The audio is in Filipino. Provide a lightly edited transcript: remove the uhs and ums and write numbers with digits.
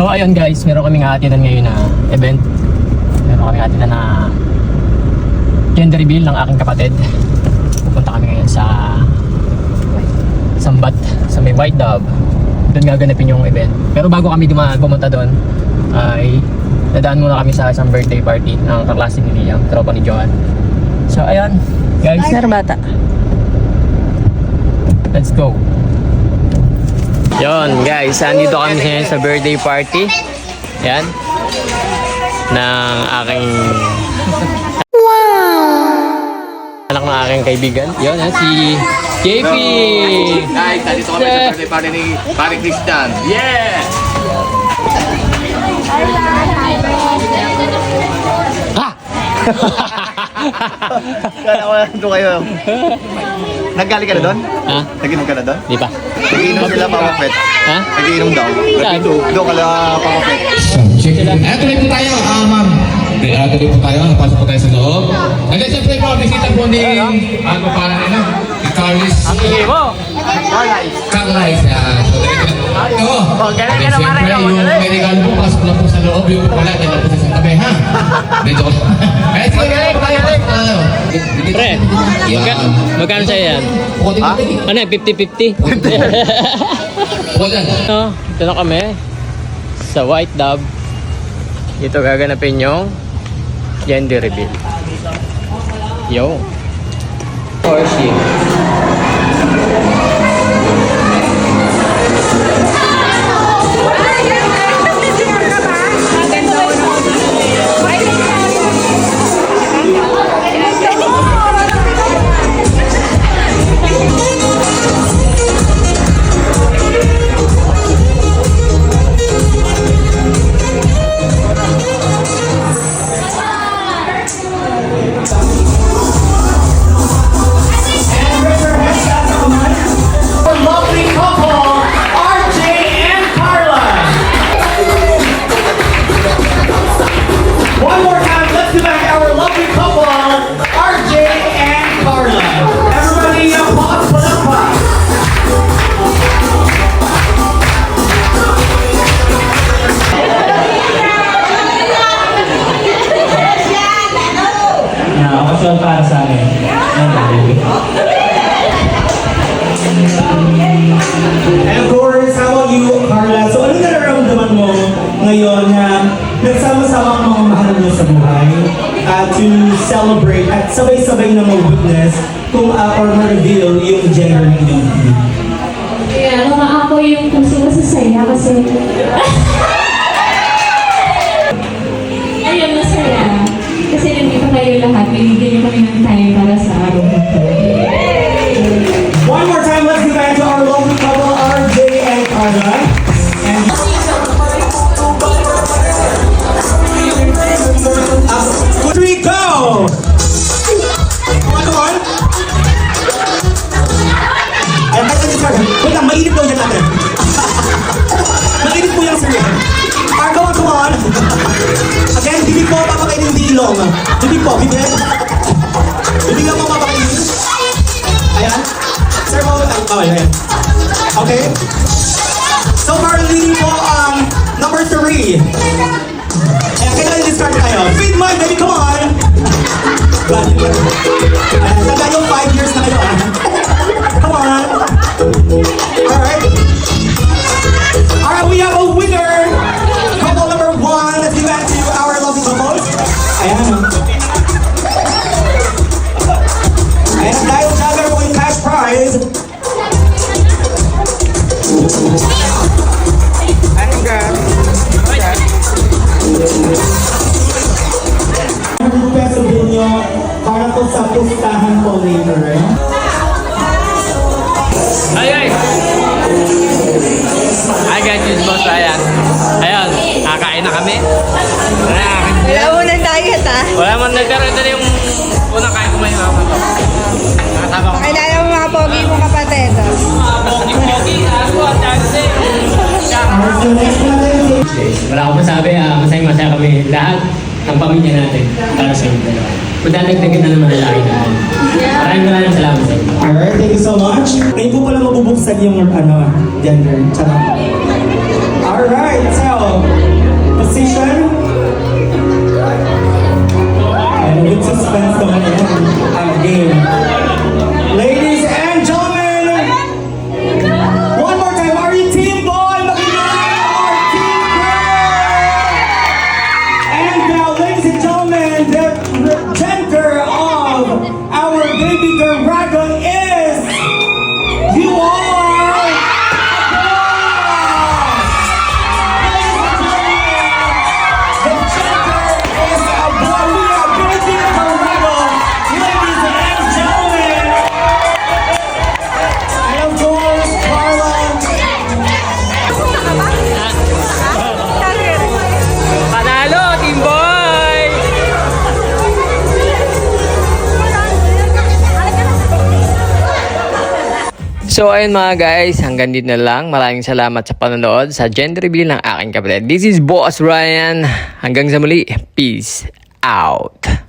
ayun guys, meron kaming hatinan ngayon na event. Meron kaming hatinan na gender reveal ng aking kapatid. Pupunta kami ngayon sa Sambat, sa may White Dove. Doon gaganapin yung event. Pero bago kami pumunta doon, ay nadaan muna kami sa isang birthday party ng kaklase ni Liam, tropa ni Johan. So ayun, guys. Bata. Let's go. Yon guys, andito kami ngayon sa birthday party. Yan. Ng aking anak ng aking kaibigan. Yon, si JP. Guys, nandito kami sa birthday party ni Pare Christian. Yeah! Kala ko nandito kayo. Naggali ka na doon? Ha? Naginom ka na doon? Di pa. Nagiinom sila papapet. Ha? Nagiinom daw. Doon ka lang papapet. Tuloy po tayo, ma'am. Tuloy po tayo, napasok po tayo sa loob. And then, siyempre po, bisita po ni, ano para nila? Ni Carlis. Ang ingay mo. Carlis. Ito. Galing ka na pare. Siyempre, yung medical po, pasok lang po sa loob. Yung po pala, dyan lang po sa isang tabi, ha? Dito ko. Eh, sige, Magaling, po tayo, magaling. pasok tayo. Pre, magkano sa'yo yan? Ha? Ano yan, 50-50? Puko dyan. Ito na kami sa White Dove. Dito gaganapin yung gender reveal. Yo. Worship. Para sa amin. And of course, how about you, Carla? So ano nararamdaman mo ngayon na nagsama-sama ang mga mahal niyo sa buhay to celebrate at sabay-sabay na mag-witness kung or ma-reveal yung gender ng inyong baby? Kaya nakaapoy yung puso ko sa saya kasi ayun, masaya. Kasi nandito kayo lahat, binigyan niyo kami ng time para sa araw na ito. One more time, let's give back to our lovely couple, RJ and Carla. And three, go! Come on! Ay, wait lang, mainit daw yan natin. Mainit po yung sir. Margo, come on! Again, bibig po, papakainin dilong. Bibig po, bibig. Bibig lang po papakainin. Ayan. Sir po, ayan. Okay. So far, leading po ang number 3. Ayan, kailangan discard tayo. Feed my baby, come on! Tanda yung 5 years na kayo, Come on! Alright. Alright, we have a winner! Couple number 1. Let's give back to our lovely couple. Ayan. Ayan, dahil dyan meron po yung cash prize. Peso bill nyo para po sa pustahan po later. Ay! Hi guys, this is Boss Ryan. Ayun, kakain na kami. Wala mo ng diet, ha? Wala man na, pero ito na yung unang kain ko may mga ito. Nakataba ko. Kailangan mo mga pogi mong kapatid, ha? Pogi-pogi, ako at Janse. Wala akong masabi, masaya-masaya kami lahat ng pamilya natin para sa inyo dalawa. Magdadagdagan na naman ang laki natin. Maraming salamat sa inyo. Alright, thank you so much. Ngayon po pala mabubuksan yung gender. Alright, so So ayun mga guys, hanggang dito na lang. Maraming salamat sa panonood sa gender reveal ng aking kapatid. This is Boss Ryan. Hanggang sa muli, peace out.